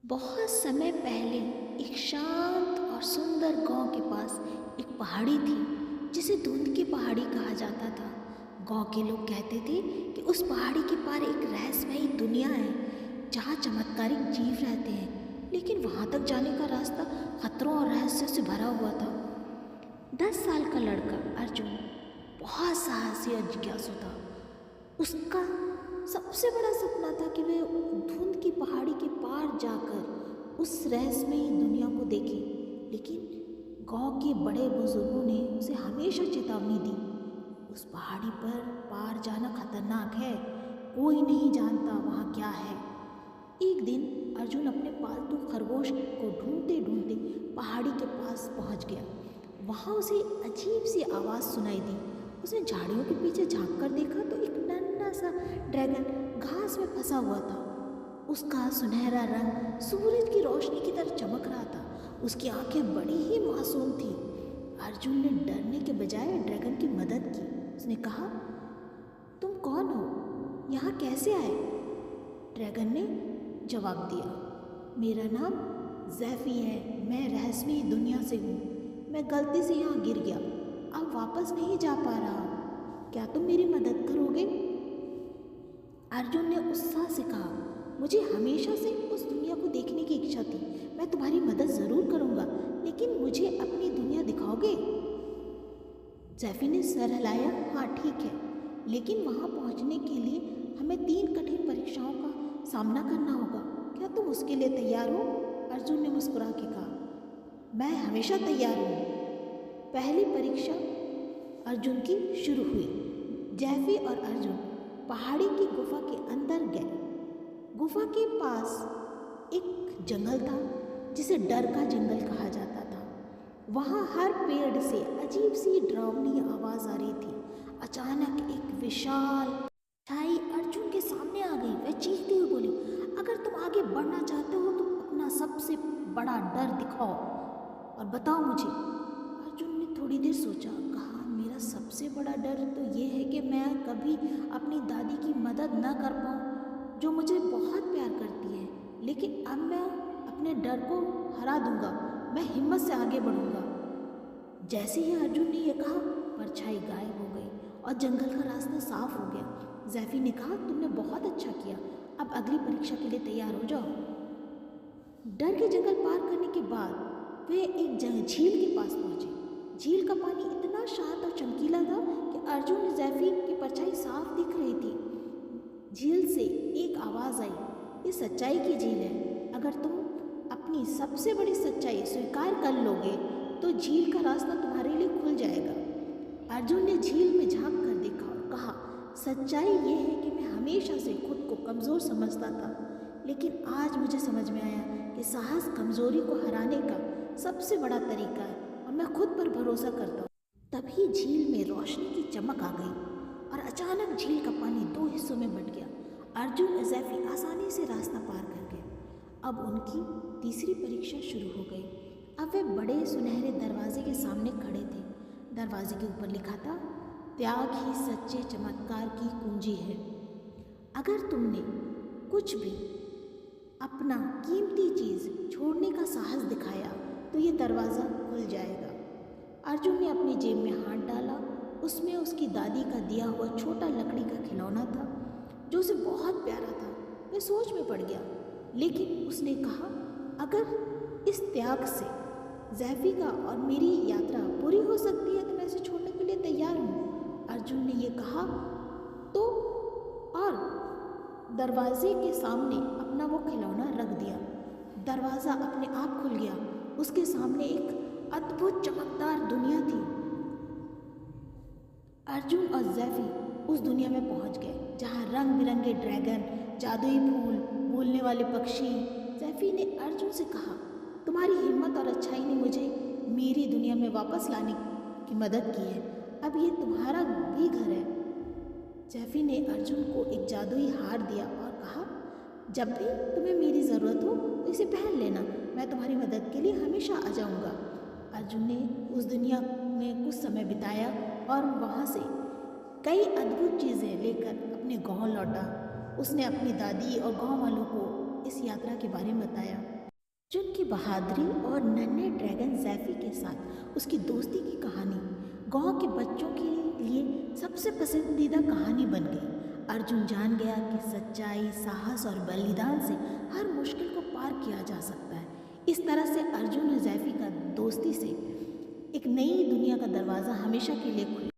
बहुत समय पहले एक शांत और सुंदर गांव के पास एक पहाड़ी थी जिसे धुंध की पहाड़ी कहा जाता था। गांव के लोग कहते थे कि उस पहाड़ी के पार एक रहस्यमयी दुनिया है जहां चमत्कारिक जीव रहते हैं, लेकिन वहां तक जाने का रास्ता खतरों और रहस्यों से भरा हुआ था। 10 साल का लड़का अर्जुन बहुत साहसी और जिज्ञासु था। उसका सबसे बड़ा सपना था कि वह धुंध की पहाड़ी के पार जाकर उस रहस्यमयी दुनिया को देखे, लेकिन गांव के बड़े बुजुर्गों ने उसे हमेशा चेतावनी दी, उस पहाड़ी पर पार जाना खतरनाक है, कोई नहीं जानता वहाँ क्या है। एक दिन अर्जुन अपने पालतू खरगोश को ढूंढते ढूंढते पहाड़ी के पास पहुँच गया। वहाँ उसे अजीब सी आवाज़ सुनाई दी। उसने झाड़ियों के पीछे झांक कर देखा तो एक नन्हा सा ड्रैगन घास में फंसा हुआ था। उसका सुनहरा रंग सूरज की रोशनी की तरह चमक रहा था। उसकी आंखें बड़ी ही मासूम थी। अर्जुन ने डरने के बजाय ड्रैगन की मदद की। उसने कहा, तुम कौन हो, यहाँ कैसे आए? ड्रैगन ने जवाब दिया, मेरा नाम ज़ैफ़ी है, मैं रहस्यमयी दुनिया से हूँ। मैं गलती से यहाँ गिर गया, अब वापस नहीं जा पा रहा। क्या तुम मेरी मदद करोगे? अर्जुन ने उत्साह से कहा, मुझे हमेशा से उस दुनिया को देखने की इच्छा थी। मैं तुम्हारी मदद ज़रूर करूँगा, लेकिन मुझे अपनी दुनिया दिखाओगे? ज़ैफ़ी ने सर हिलाया, हाँ ठीक है, लेकिन वहाँ पहुँचने के लिए हमें 3 कठिन परीक्षाओं का सामना करना होगा। क्या तुम उसके लिए तैयार हो? अर्जुन ने मुस्कुरा के कहा, मैं हमेशा तैयार हूँ। पहली परीक्षा अर्जुन की शुरू हुई। ज़ैफ़ी और अर्जुन पहाड़ी की गुफा के अंदर गए। गुफा के पास एक जंगल था जिसे डर का जंगल कहा जाता था। वहाँ हर पेड़ से अजीब सी डरावनी आवाज़ आ रही थी। अचानक एक विशाल छाई अर्जुन के सामने आ गई। वह चीखती हुई बोली, अगर तुम आगे बढ़ना चाहते हो तो अपना सबसे बड़ा डर दिखाओ और बताओ मुझे। अर्जुन ने थोड़ी देर सोचा, कहा, मेरा सबसे बड़ा डर तो ये है कि मैं कभी अपनी दादी की मदद न कर पाऊँ, जो मुझे बहुत प्यार करती है। लेकिन अब मैं अपने डर को हरा दूंगा, मैं हिम्मत से आगे बढ़ूंगा। जैसे ही अर्जुन ने यह कहा, परछाई गायब हो गई और जंगल का रास्ता साफ हो गया। ज़ैफ़ी ने कहा, तुमने बहुत अच्छा किया, अब अगली परीक्षा के लिए तैयार हो जाओ। डर के जंगल पार करने के बाद वे एक झील के पास पहुंचे। झील का पानी इतना शांत और चमकीला था कि अर्जुन और ज़ैफ़ी की परछाई साफ दिख रही थी। झील से एक आवाज़ आई, ये सच्चाई की झील है, अगर तुम अपनी सबसे बड़ी सच्चाई स्वीकार कर लोगे तो झील का रास्ता तुम्हारे लिए खुल जाएगा। अर्जुन ने झील में झांक कर देखा और कहा, सच्चाई ये है कि मैं हमेशा से खुद को कमज़ोर समझता था, लेकिन आज मुझे समझ में आया कि साहस कमज़ोरी को हराने का सबसे बड़ा तरीका है और मैं खुद पर भरोसा करता हूँ। तभी झील में रोशनी की चमक आ गई और अचानक झील का पानी 2 हिस्सों में बंट गया। अर्जुन और ज़ैफ़ी आसानी से रास्ता पार कर गए। अब उनकी तीसरी परीक्षा शुरू हो गई। अब वे बड़े सुनहरे दरवाजे के सामने खड़े थे। दरवाजे के ऊपर लिखा था, त्याग ही सच्चे चमत्कार की कुंजी है। अगर तुमने कुछ भी अपना कीमती चीज़ छोड़ने का साहस दिखाया तो ये दरवाज़ा खुल जाएगा। अर्जुन ने अपनी जेब में हाथ डाला। उसमें उसकी दादी का दिया हुआ छोटा लकड़ी का खिलौना था जो उसे बहुत प्यारा था। वह सोच में पड़ गया, लेकिन उसने कहा, अगर इस त्याग से ज़ैफ़ी का और मेरी यात्रा पूरी हो सकती है तो मैं इसे छोड़ने के लिए तैयार हूँ। अर्जुन ने ये कहा तो और दरवाजे के सामने अपना वो खिलौना रख दिया। दरवाज़ा अपने आप खुल गया। उसके सामने एक अद्भुत चमकदार दुनिया थी। अर्जुन और ज़ैफ़ी उस दुनिया में पहुंच गए जहां रंग बिरंगे ड्रैगन, जादुई फूल, बोलने वाले पक्षी। ज़ैफ़ी ने अर्जुन से कहा, तुम्हारी हिम्मत और अच्छाई ने मुझे मेरी दुनिया में वापस लाने की मदद की है, अब ये तुम्हारा भी घर है। ज़ैफ़ी ने अर्जुन को एक जादुई हार दिया और कहा, जब भी तुम्हें मेरी ज़रूरत हो तो इसे पहन लेना, मैं तुम्हारी मदद के लिए हमेशा आ जाऊँगा। अर्जुन ने उस दुनिया में कुछ समय बिताया और वहाँ से कई अद्भुत चीज़ें लेकर अपने गांव लौटा। उसने अपनी दादी और गांव वालों को इस यात्रा के बारे में बताया। अर्जुन की बहादुरी और नन्हे ड्रैगन जैफी के साथ उसकी दोस्ती की कहानी गांव के बच्चों के लिए सबसे पसंदीदा कहानी बन गई। अर्जुन जान गया कि सच्चाई, साहस और बलिदान से हर मुश्किल को पार किया जा सकता है। इस तरह से अर्जुन और जैफी का दोस्ती से एक नई दुनिया का दरवाज़ा हमेशा के लिए खुल